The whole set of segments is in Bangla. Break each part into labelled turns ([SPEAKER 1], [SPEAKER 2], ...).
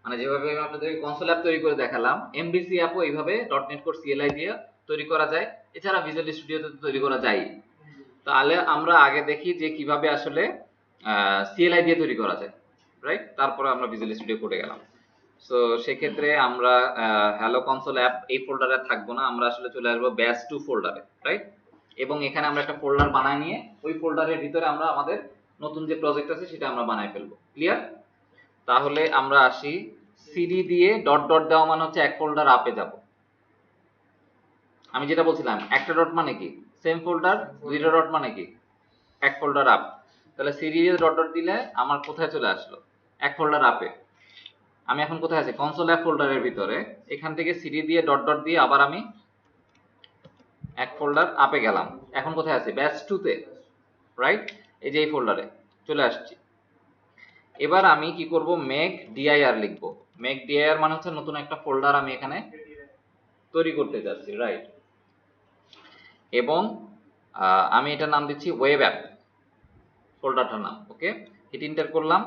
[SPEAKER 1] মানে যেভাবে আমি আপনাদের কনসোল অ্যাপ তৈরি করে দেখালাম, এমভিসি অ্যাপও এইভাবে ডটনেট কোর সিএলআই দিয়ে তৈরি করা যায়। এছাড়া ভিজুয়াল স্টুডিওতে তৈরি করা যায়। তাহলে আমরা আগে দেখি যে কিভাবে আসলে সিএলআই দিয়ে তৈরি করা যায়, রাইট? তারপরে আমরা ভিজুয়াল স্টুডিও কোডে গেলাম। সো সেক্ষেত্রে আমরা হ্যালো কনসোল অ্যাপ এই ফোল্ডারে থাকবো না, আমরা আসলে চলে আসবো ব্যাশ 2 ফোল্ডারে, রাইট? এবং এখানে আমরা একটা ফোল্ডার বানায় নিয়ে ওই ফোল্ডারের ভিতরে আমরা আমাদের নতুন যে প্রজেক্ট আছে সেটা আমরা বানায় ফেলবো। ক্লিয়ার? তাহলে আমরা আসি, সিডি দিয়ে ডট ডট দেওয়া মানে হচ্ছে এক ফোল্ডার আপে যাব। আমি যেটা বলছিলাম, একটা ডট মানে কি সেম ফোল্ডার, দুইটা ডট মানে কি এক ফোল্ডার আপ। তাহলে সিডি দিয়ে ডট ডট দিলে আমার কোথায় চলে আসলো? এক ফোল্ডার আপে। আমি এখন কোথায় আছি? কনসোল অ্যাপ ফোল্ডারের ভিতরে। এখান থেকে সিডি দিয়ে ডট ডট দিয়ে আবার আমি এক ফোল্ডার আপে গেলাম। এখন কোথায় আছি? ব্যাচ 2 তে, রাইট? এই যে এই ফোল্ডারে চলে আসছি। এবার আমি কি করব? মেক ডিআইআর লিখবো। মেক ডিআইআর মানে হচ্ছে নতুন একটা ফোল্ডার আমি এখানে তৈরি করতে যাচ্ছি, রাইট? এবং আমি এটার নাম দিচ্ছি ওয়েব অ্যাপ, ফোল্ডারটার নাম। ওকে, হিট এন্টার করলাম।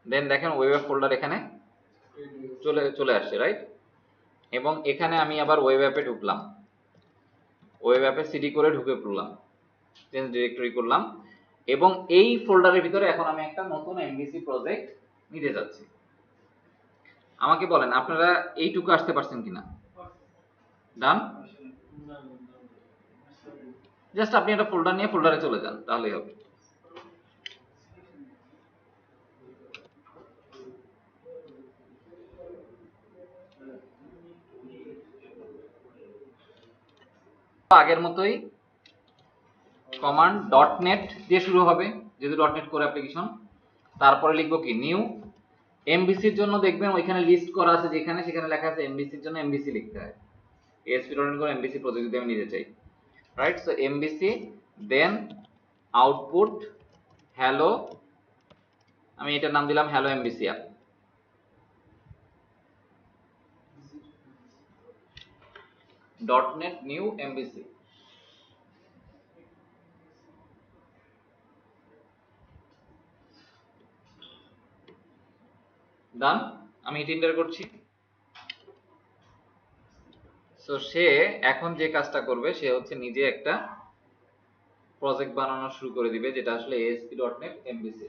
[SPEAKER 1] দেন দেখেন ওয়েব অ্যাপ ফোল্ডার এখানে চলে আসছে, রাইট? এবং এখানে আমি আবার ওয়েব অ্যাপে ঢুকলাম, ওয়েব অ্যাপে সিডি করে ঢুকে পড়লাম, চেঞ্জ ডিরেক্টরি করলাম। এবং এই ফোল্ডারের ভিতরে এখন আমি একটা নতুন এমভিসি প্রজেক্ট নিতে যাচ্ছি। আমাকে বলেন আপনারা এইটুকু আসতে পারছেন কিনা? ডান? জাস্ট আপনি একটা ফোল্ডার নিয়ে ফোল্ডারে চলে যান, তাহলেই হবে। আগের মতোই কমান্ড ডট নেট দিয়ে শুরু হবে, যেহেতু ডট নেট কোর অ্যাপ্লিকেশন। তারপরে লিখবো কি? নিউ। এমভিসির জন্য দেখবেন ওইখানে লিস্ট করা আছে, যেখানে সেখানে লেখা আছে এমভিসির জন্য এমভিসি লিখতে হয়। ASP dot net core MVC project যদি আমি নিতে চাই, right? So MVC, then output hello, আমি এটার নাম দিলাম hello MVC app. Dot net new MVC. Done? আমি হিট এন্টার করছি। সো সে এখন যে কাজটা করবে, সে হচ্ছে নিজে একটা প্রজেক্ট বানানো শুরু করে দিবে, যেটা আসলে ASP.NET MVC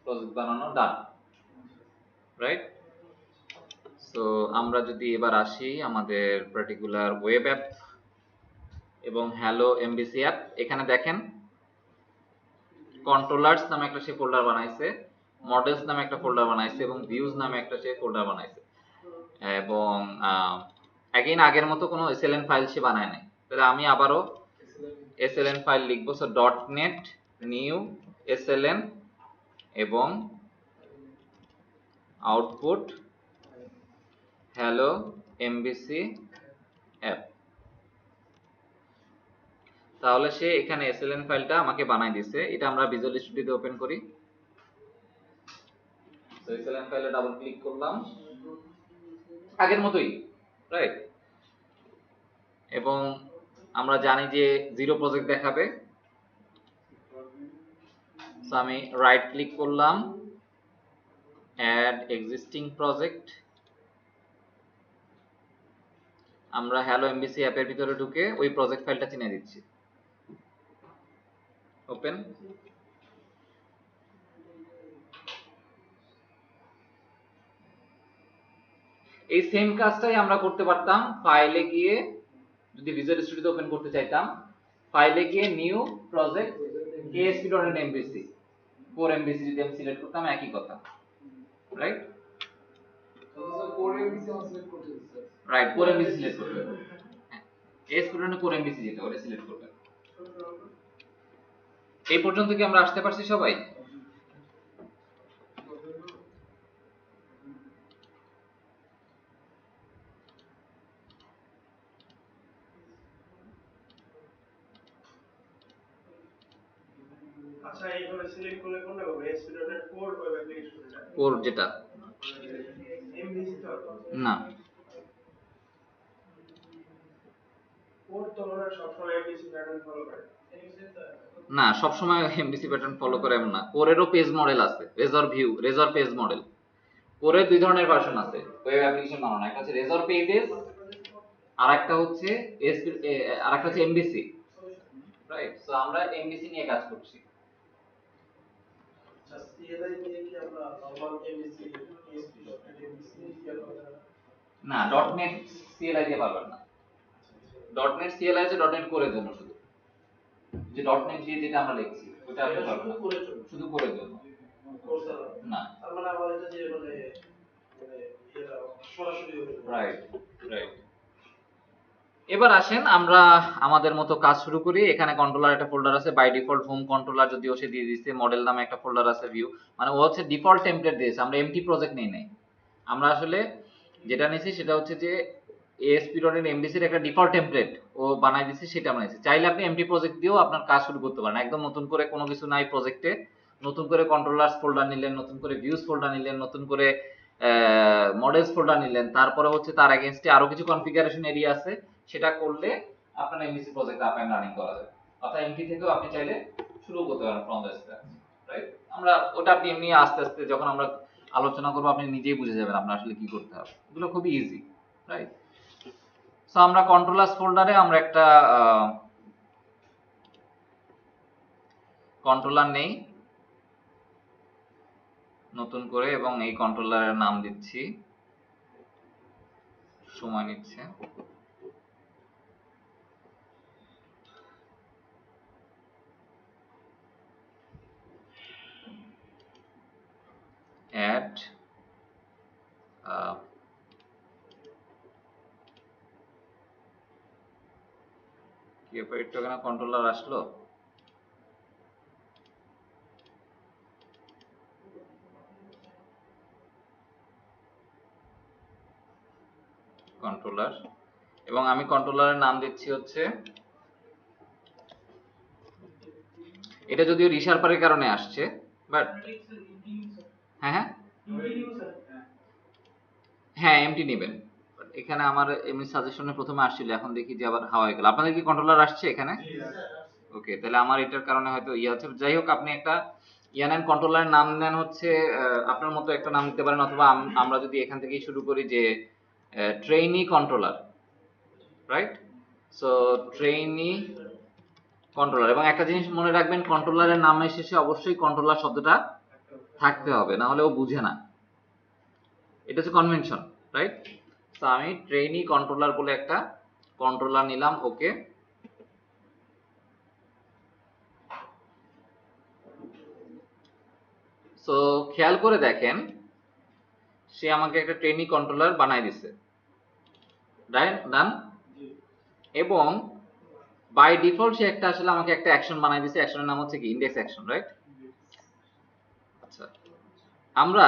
[SPEAKER 1] প্রজেক্ট বানানো। ডান, রাইট? সো আমরা যদি এবার আসি আমাদের পার্টিকুলার ওয়েব অ্যাপ এবং হ্যালো এমভিসি অ্যাপ, এখানে দেখেন কন্ট্রোলার্স নামে একটা সে ফোল্ডার বানাইছে, মডেলস নামে একটা ফোল্ডার বানাইছে এবং ভিউজ নামে একটা সে ফোল্ডার বানাইছে। এবং অ্যাগেইন আগের মতো কোনো এসএলএন ফাইল সে বানায় নাই। তাহলে আমি আবারও এসএলএন ফাইল লিখবো। So dot net new SLN এবং আউটপুট হ্যালো এমভিসি অ্যাপ। তাহলে সে এখানে এসএলএন ফাইলটা আমাকে বানাই দিছে। এটা আমরা ভিজুয়াল স্টুডিওতে ওপেন করি। তো এসএলএন ফাইলে ডাবল ক্লিক করলাম, আগের মতোই, রাইট? এবং আমরা জানি যে জিরো প্রজেক্ট দেখাবে। সো আমি রাইট ক্লিক করলাম, অ্যাড এক্সিস্টিং প্রজেক্ট। আমরা হ্যালো এমভিসি অ্যাপের ভিতরে ঢুকে ওই প্রজেক্ট ফাইলটা চিনে দিচ্ছি। ওপেন। এই সেম কাজটাই আমরা করতে পারতাম ফাইলে গিয়ে, যদি ভিজুয়াল স্টুডিওতে ওপেন করতে চাইতাম, ফাইলে গিয়ে new project ASP.NET MVC 4 MVC যদি আমি সিলেক্ট করতাম, একই কথা, রাইট? রাইট, 4 MVC সিলেক্ট করতে হবে। ASP.NET 4 MVC যেটা, ওটা সিলেক্ট করবেন। এই পর্যন্ত কি আমরা আসতে পারছি সবাই?
[SPEAKER 2] আচ্ছা, এইভাবে সিলেক্ট করলে কোনটা হবে? ASP.NET কোর ওয়েব অ্যাপ্লিকেশনটা,
[SPEAKER 1] কোর যেটা
[SPEAKER 2] এমভিসি তো
[SPEAKER 1] না,
[SPEAKER 2] কোর তো আমরা সবসময় এমভিসি প্যাটার্ন ফলো করে
[SPEAKER 1] না সবসময় এমভিসি প্যাটার্ন ফলো করে এমন না। কোরেরও পেজ মডেল আছে, razor view, razor page model. কোরে দুই ধরনের ভার্সন আছে ওয়েব অ্যাপ্লিকেশন বানানো, একটা হচ্ছে রেজর পেজেস, আর একটা হচ্ছে এমবিসি, রাইট? সো আমরা এমবিসি নিয়ে কাজ করছি।
[SPEAKER 2] আচ্ছা, CLI দিয়ে কি আমরা নরমাল এমএসসি, PHP, এমএসসি কি আমরা
[SPEAKER 1] না, ডটনেট সিএলআই দিয়ে পারবেন না। ডটনেট সিএলআই আছে ডটনেট কোরের জন্য শুধু, যে ডটনেট দিয়ে যেটা আমরা লিখছি ওটা আপনি পারবেন না, শুধু কোরের জন্য। না,
[SPEAKER 2] তার মানে আমার এটা যে মানে মানে এটা সরাসরি হবে।
[SPEAKER 1] Right right. এবার আসেন আমরা আমাদের মতো কাজ শুরু করি। এখানে কন্ট্রোলার একটা ফোল্ডার আছে, বাই ডিফল্ট হোম কন্ট্রোলার যদিও সে দিয়ে দিচ্ছে, মডেল নামে একটা ফোল্ডার আছে, ভিউ মানে ও হচ্ছে ডিফল্ট টেমপ্লেট দিয়েছে, আমরা এমটি প্রজেক্ট নেই নাই। আমরা আসলে যেটা নিয়েছি সেটা হচ্ছে যে ASP.NET MVC-র একটা ডিফল্ট টেমপ্লেট ও বানাই দিচ্ছে, সেটা আমরা নিয়েছি। চাইলে আপনি এমটি প্রজেক্ট দিয়েও আপনার কাজ শুরু করতে পারেন, একদম নতুন করে কোনো কিছু নাই প্রজেক্টে, নতুন করে কন্ট্রোলার্স ফোল্ডার নিলেন, নতুন করে ভিউজ ফোল্ডার নিলেন, নতুন করে মডেলস ফোল্ডার নিলেন, তারপরে হচ্ছে তার এগেইনস্টে আরো কিছু কনফিগারেশন এরিয়া আছে, সেটা করলে আপনার MVC project up and running করা যাবে। অর্থাৎ এমটি থেকেও আপনি চাইলে শুরু করতে পারেন ফ্রম দ্য স্ক্র্যাচ, রাইট? আমরা ওটা আপনি এমনি আস্তে আস্তে যখন আমরা আলোচনা করবো আপনি নিজেই বুঝে যাবেন আপনার আসলে কি করতে হবে, এগুলো খুবই ইজি, রাইট? সো আমরা কন্ট্রোলার্স ফোল্ডারে আমরা একটা কন্ট্রোলার নেই নতুন করে, এবং এই কন্ট্রোলারের নাম দিচ্ছি, সময় নিচ্ছে। add কি ব্যাপার, একটু এখানে কন্ট্রোলার আসলো, কন্ট্রোলার, এবং আমি কন্ট্রোলারের নাম দিচ্ছি হচ্ছে, এটা যদিও রিশার্পারের কারণে আসছে, বাট হ্যাঁ হ্যাঁ হ্যাঁ এমটি নেবেন। এখানে আমার এমনি সাজেশনে প্রথমে আসছিল, এখন দেখি যে আবার হাওয়া হয়ে গেল। আপনাদের কি কন্ট্রোলার আসছে এখানে? ওকে, তাহলে আমার এটার কারণে হয়তো ইয়ে হচ্ছে। যাই হোক, আপনি একটা নেন, কন্ট্রোলারের নাম নেন হচ্ছে আপনার মতো একটা নাম দিতে পারেন, অথবা আমরা যদি এখান থেকেই শুরু করি যে trainee controller, right? So trainee controller, এবং একটা জিনিস মনে রাখবেন, কন্ট্রোলারের নামের শেষে অবশ্যই কন্ট্রোলার শব্দটা থাকতে হবে, না হলে ও বুঝে না, এটা হচ্ছে কনভেনশন, রাইট? তো আমি ট্রেইনি কন্ট্রোলার বলে একটা কন্ট্রোলার নিলাম, ওকে। সো খেয়াল করে দেখেন, সে আমাকে একটা ট্রেইনি কন্ট্রোলার বানাই দিছে, ডান। এবং বাই ডিফল্ট সে একটা আসলে আমাকে একটা অ্যাকশন বানাই দিছে, অ্যাকশনের নাম হচ্ছে কি ইন্ডেক্স অ্যাকশন, রাইট? আচ্ছা, আমরা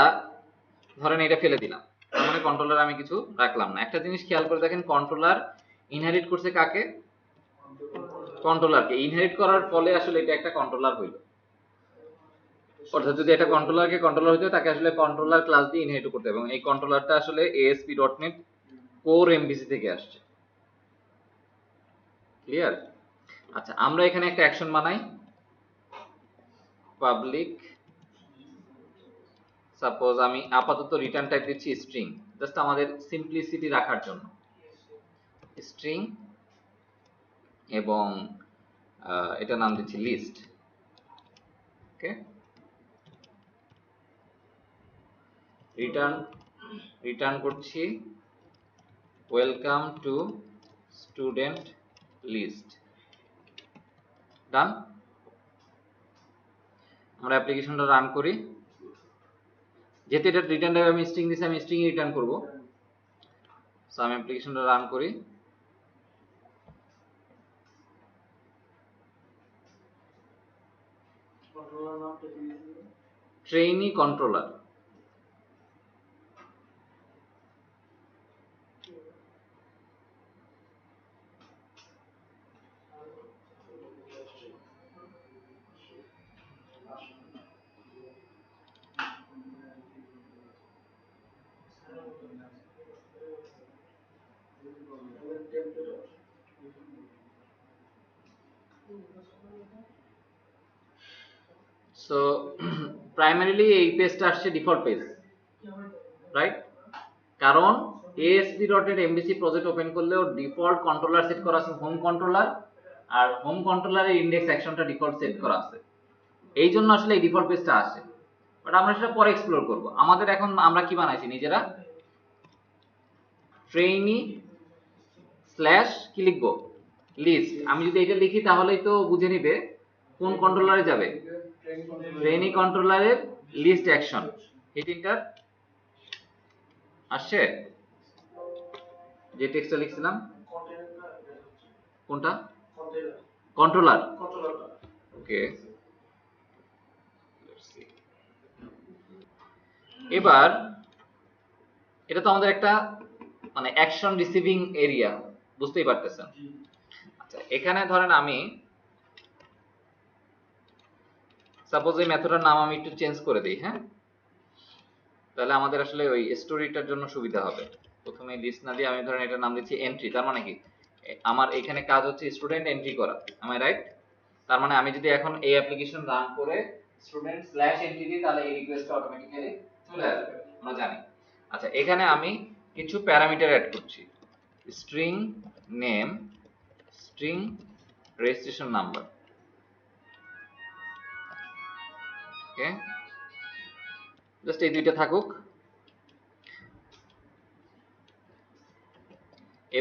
[SPEAKER 1] ধরেন এটা ফেলে দিলাম, তার মানে কন্ট্রোলার আমি কিছু রাখলাম না। একটা জিনিস খেয়াল করে দেখেন, কন্ট্রোলার ইনহেরিট করছে কাকে? কন্ট্রোলারকে। ইনহেরিট করার ফলে আসলে এটা একটা কন্ট্রোলার হইল, অর্থাৎ যদি এটা কন্ট্রোলারকে কন্ট্রোলার হইতো, তাকে আসলে কন্ট্রোলার ক্লাস দিয়ে ইনহেরিট করতে হবে, এবং এই কন্ট্রোলারটা আসলে ASP.NET কোর এমভিসি থেকে আসছে, ক্লিয়ার? আচ্ছা, আমরা এখানে একটা অ্যাকশন বানাই, পাবলিক, সাপোজ আমি আপাতত রিটার্ন টাইপ দিচ্ছি স্ট্রিং, জাস্ট আমাদের সিম্পলিসিটি রাখার জন্য, স্ট্রিং, এবং এটা নাম দিচ্ছি লিস্ট, ওকে। রিটার্ন করছি ওয়েলকাম টু স্টুডেন্ট লিস্ট, ডান। আমরা অ্যাপ্লিকেশনটা রান করি, যেহেতু এটা রিটার্ন টাইপ আমি স্ট্রিং দিচ্ছি, আমি স্ট্রিং রিটার্ন করব। সো আমি অ্যাপ্লিকেশনটা রান করি, ট্রেইনি কন্ট্রোলার। সো প্রাইমারিলি এই পেজটা আসছে ডিফল্ট পেজ, রাইট? কারণ ASP.NET MVC প্রজেক্ট ওপেন করলে ওর ডিফল্ট কন্ট্রোলার সেট করা আছে হোম কন্ট্রোলার, আর হোম কন্ট্রোলারের ইন্ডেক্স অ্যাকশনটা ডিফল্ট সেট করা আছে, এই জন্য আসলে এই ডিফল্ট পেজটা আসে। বাট আমরা সেটা পরে এক্সপ্লোর করব। আমাদের এখন আমরা কি বানাইছি নিজেরা, ট্রেইনি স্ল্যাশ কি লিখবো, লিস্ট। আমি যদি এটা লিখি তাহলেই তো বুঝে নিবে কোন কন্ট্রোলারে যাবে, ট্রেইনি কন্ট্রোলারের লিস্ট অ্যাকশন। হিট এন্টার, আসছে যে টেক্সটটা লিখছিলাম, কোনটা, কন্ট্রোলার, ওকে। এবার এটা তো আমাদের একটা মানে অ্যাকশন রিসিভিং এরিয়া, বুঝতেই পারতেছেন। আচ্ছা, এখানে ধরেন আমি সাপোজ এই মেথডের নাম আমি একটু চেঞ্জ করে দিই, হ্যাঁ, তাহলে আমাদের আসলে ওই স্টোরিটার জন্য সুবিধা হবে। প্রথমে লিস্ট না দিয়ে আমি ধরেন এটার নাম দিচ্ছি এন্ট্রি। তার মানে কি, আমার এখানে কাজ হচ্ছে স্টুডেন্ট এন্ট্রি করা, am I রাইট? তার মানে আমি যদি এখন এই অ্যাপ্লিকেশন রান করে স্টুডেন্ট স্ল্যাশ এন্ট্রি দিই তাহলে এই রিকোয়েস্টটা অটোমেটিক্যালি চলে আসবে, আমরা জানি। আচ্ছা, এখানে আমি কিছু প্যারামিটার অ্যাড করছি, string name, string registration number, okay, just এই দুইটা থাকুক।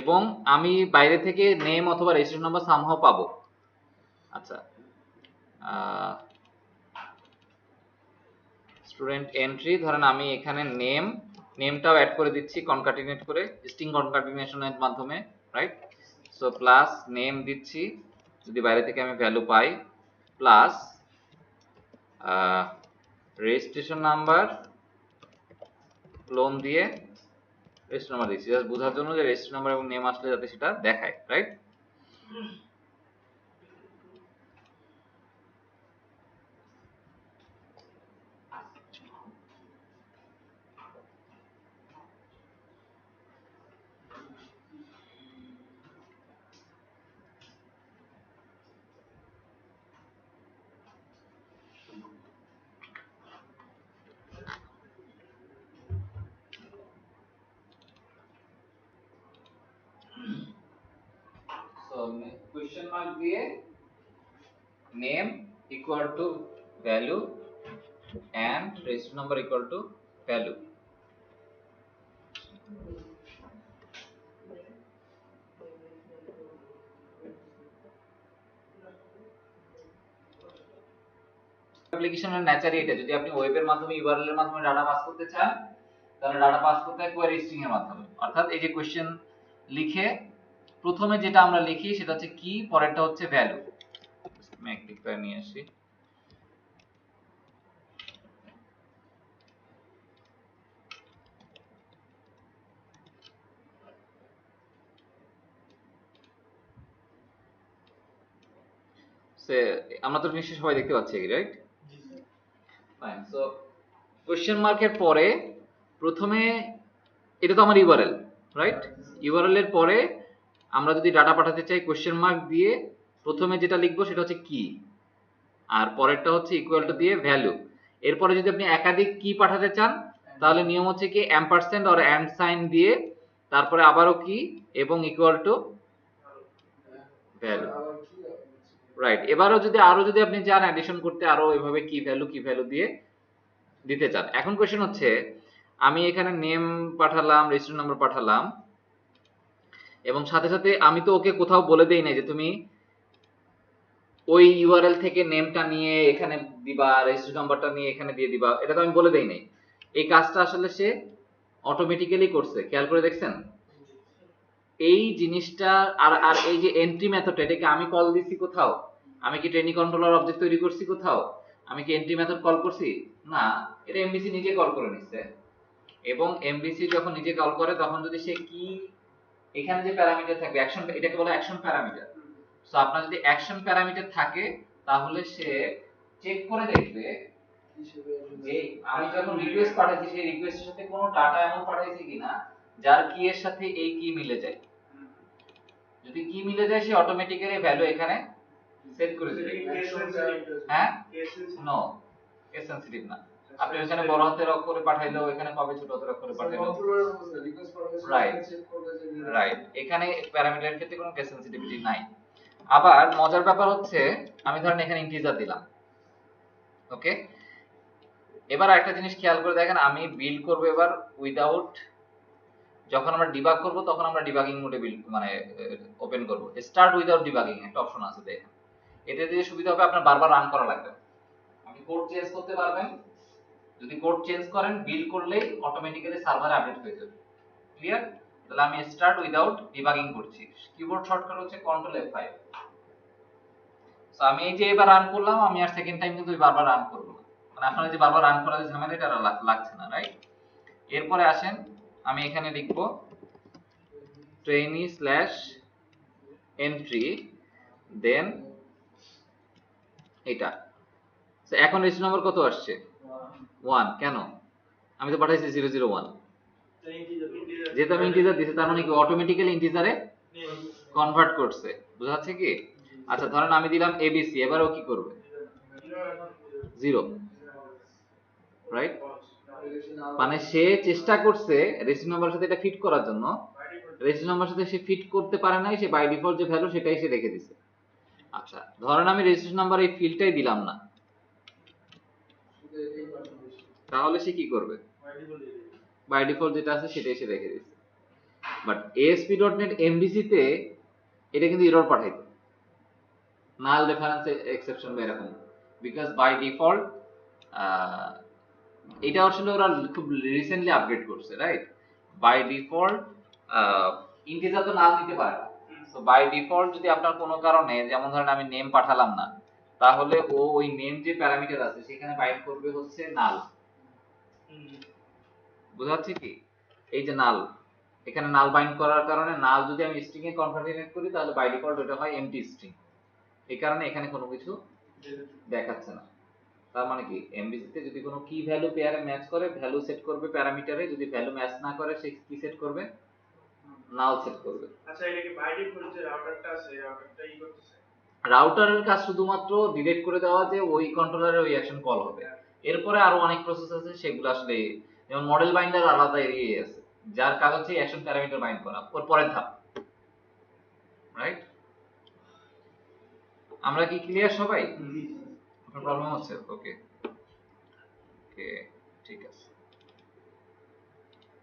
[SPEAKER 1] এবং আমি বাইরে থেকে নেম অথবা রেজিস্ট্রেশন নাম্বার সামহাও পাবো। আচ্ছা, স্টুডেন্ট এন্ট্রি, ধরেন আমি এখানে নেমটাও অ্যাড করে দিচ্ছি কনকাটিনেট করে, স্ট্রিং কনকাটিনেশনের মাধ্যমে, রাইট? সো প্লাস নেম দিচ্ছি যদি বাইরে থেকে আমি ভ্যালু পাই, প্লাস রেজিস্ট্রেশন নাম্বার ক্লোন দিয়ে রেজিস্ট্রেশন নাম্বার দিচ্ছি, জাস্ট বোঝার জন্য যে রেজিস্ট্রেশন নাম্বার এবং নেম আসলে যাতে সেটা দেখায়, রাইট? So question mark দিয়ে name equal to value and register number equal to value. অ্যাপ্লিকেশনের নেচারই এটা, যদি আপনি ওয়েবের মাধ্যমে ইউআরএল এর মাধ্যমে ডাটা পাস করতে চান তাহলে ডাটা পাস করতে হয় কোয়েরি স্ট্রিং এর মাধ্যমে। অর্থাৎ এই যে কোশ্চেন লিখে প্রথমে যেটা আমরা লিখি সেটা হচ্ছে কি, পরেরটা হচ্ছে ভ্যালু। আমি এক ক্লিক নিয়ে আসি, আমরা তো নিশ্চয়ই সবাই দেখতে পাচ্ছি, রাইট? ফাইন। সো কোশ্চেন মার্কের পরে প্রথমে এটা তো আমার ইউআরএল, রাইট? ইউআরএল এর পরে আমরা যদি ডাটা পাঠাতে চাই কোশ্চেন মার্ক দিয়ে প্রথমে যেটা লিখবো সেটা হচ্ছে কি, আর পরেরটা হচ্ছে ইকুয়াল টু দিয়ে ভ্যালু। এরপরে যদি আপনি একাধিক কি পাঠাতে চান তাহলে নিয়ম হচ্ছে কি অ্যাম্পারস্যান্ড অর অ্যান্ড সাইন দিয়ে তারপরে আবারও কি এবং ইকুয়াল টু ভ্যালু, রাইট? এবারও যদি আপনি চান অ্যাডিশন করতে আরো এভাবে কি ভ্যালু দিয়ে দিতে চান। এখন কোশ্চেন হচ্ছে আমি এখানে নেম পাঠালাম, রেজিস্ট্রেশন নাম্বার পাঠালাম, এবং সাথে সাথে আমি তো ওকে কোথাও বলে দেই নাই যে তুমি ওই ইউআরএল থেকে নেমটা নিয়ে এখানে দিবা, রেজিস্ট্রেশন নাম্বারটা নিয়ে এখানে দিয়ে দিবা, এটা তো আমি বলে দেই নাই। এই কাজটা আসলে সে অটোমেটিক্যালি করছে, খেয়াল করে দেখছেন এই জিনিসটা। আর এই যে এন্ট্রি মেথড, এটাকে আমি কল দিছি কোথাও, আমি কি ট্রেনিং কন্ট্রোলার অবজেক্ট তৈরি করছি কোথাও, আমি কি এন্ট্রি মেথড কল করছি? না, এটা এমভিসি নিজে কল করে নিচ্ছে। এবং এমভিসি যখন নিজে কল করে তখন যদি সে কি এখানে যে প্যারামিটার থাকবে অ্যাকশন, এটাকে বলে অ্যাকশন প্যারামিটার। সো আপনার যদি অ্যাকশন প্যারামিটার থাকে তাহলে সে চেক করে দেখবে যে আমি যখন রিকোয়েস্ট পাঠাচ্ছি সেই রিকোয়েস্টের সাথে কোনো ডাটা এমন পাঠাইছি কিনা যার কি এর সাথে এই কি মিলে যায়। যদি কি মিলে যায় সে অটোমেটিক্যালি ভ্যালু এখানে সেট করে দিবে। হ্যাঁ, নো, কেস সেনসিটিভ না। আপনি ওখানে বড় হাতের অক্ষরে পাঠাইলেও এখানে পাবে ছোট হাতের অক্ষরে পাঠাইলেও রাইট রাইট। এখানে প্যারামিটারের ক্ষেত্রে কোনো কেস সেনসিটিভিটি নাই। আবার মজার ব্যাপার হচ্ছে আমি ধরেন এখানে ইন্টিজার দিলাম, ওকে। এবার একটা জিনিস খেয়াল করে দেখেন, আমি বিল্ড করব এবার উইদাউট, যখন আমরা ডিবাগ করব তখন আমরা ডিবাগিং মোডে বিল্ড মানে ওপেন করব। স্টার্ট উইদাউট ডিবাগিং একটা অপশন আছে দেখেন, এতে দিয়ে সুবিধা হবে আপনার বারবার রান করা লাগবে না। আপনি কোড চেঞ্জ করতে পারবেন, যদি কোড চেঞ্জ করেন বিল্ড করলেই অটোমেটিক্যালি সার্ভারে আপডেট হয়ে যাবে। ক্লিয়ার? তাহলে আমি স্টার্ট উইদাউট ডিবাগিং করছি, কিবোর্ড শর্টকাট হচ্ছে কন্ট্রোল F5। সো আমি এই যে এবার রান করলাম, আমি আর সেকেন্ড টাইম কিন্তু বারবার রান করব না, মানে আপনারা যে বারবার রান করার যে ঝামেলা এটা আর লাগছে না, রাইট? এরপরে আসেন আমি এখানে লিখব trainee/entry দেন এটা। So, এখন রেজিস্ট্রেশন নাম্বার কত আসছে? 1। কেন? আমি তো পাঠাইছি 001, যেহেতু আমি ইন্টিজার দিয়েছি তার মানে কি অটোমেটিক্যালি ইন্টিজারে কনভার্ট করছে। বুঝা যাচ্ছে কি? আচ্ছা ধরেন আমি দিলাম ABC, এবার ও কি করবে? 0, রাইট? মানে সে চেষ্টা করছে রেজিস্ট্রেশন নাম্বারের সাথে এটা ফিট করার জন্য, রেজিস্ট্রেশন নাম্বারের সাথে সে ফিট করতে পারে নাই, সে বাই ডিফল্ট যে ভ্যালু সেটাই সে রেখে দিছে। আচ্ছা ধরেন আমি রেজিস্ট্রেশন নাম্বার এই ফিল্ডটাই দিলাম না, তাহলে সে কি করবে? বাই ডিফল্ট যেটা আছে সেটাই সে রেখে দিচ্ছে। বাট ASP.NET MVC তে এটা কিন্তু এরর পাঠাইতো, নাল রেফারেন্স এক্সেপশন বা এরকম, বিকজ বাই ডিফল্ট এটা আসলে ওরা খুব রিসেন্টলি আপডেট করছে, রাইট? বাই ডিফল্ট ইন্টিজার তো নাল দিতে পারে না। সো বাই ডিফল্ট যদি আপনার কোনো কারণে, যেমন ধরেন আমি নেম পাঠালাম না, তাহলে ও ওই নেম যে প্যারামিটার আছে সেখানে বাইন্ড করবে হচ্ছে নাল। বুঝাচ্ছি কি? এই যে নাল, এখানে নাল বাইন্ড করার কারণে নাল যদি আমি স্ট্রিং এ কনভার্ট করি তাহলে বাই ডিফল্ট ওটা হয় এমটি স্ট্রিং, এই কারণে এখানে কোনো কিছু দেখাচ্ছে না। তার মানে কি এমভিসি তে যদি কোনো কি ভ্যালু পেয়ারে ম্যাচ করে ভ্যালু সেট করবে প্যারামিটারে, যদি ভ্যালু ম্যাচ না করে সে কি সেট করবে? নাল সেট করবে।
[SPEAKER 2] আচ্ছা এটা কি বাই ডিফল্ট যে রাউটারটা আছে রাউটারটা ই করতেছে?
[SPEAKER 1] রাউটারের কাজ শুধুমাত্র ডিরেক্ট করে দেওয়া যে ওই কন্ট্রোলারে ওই অ্যাকশন কল হবে। এরপরে আরো অনেক প্রসেস আছে সেগুলো আসলে, যেমন মডেল বাইন্ডার আলাদা এরিয়া আছে যার কাজ হচ্ছে অ্যাকশন প্যারামিটার বাইন্ড করা, ওর পরের ধাপ, রাইট? আমরা কি ক্লিয়ার সবাই? কোনো প্রবলেম হচ্ছে? ওকে ওকে ঠিক আছে।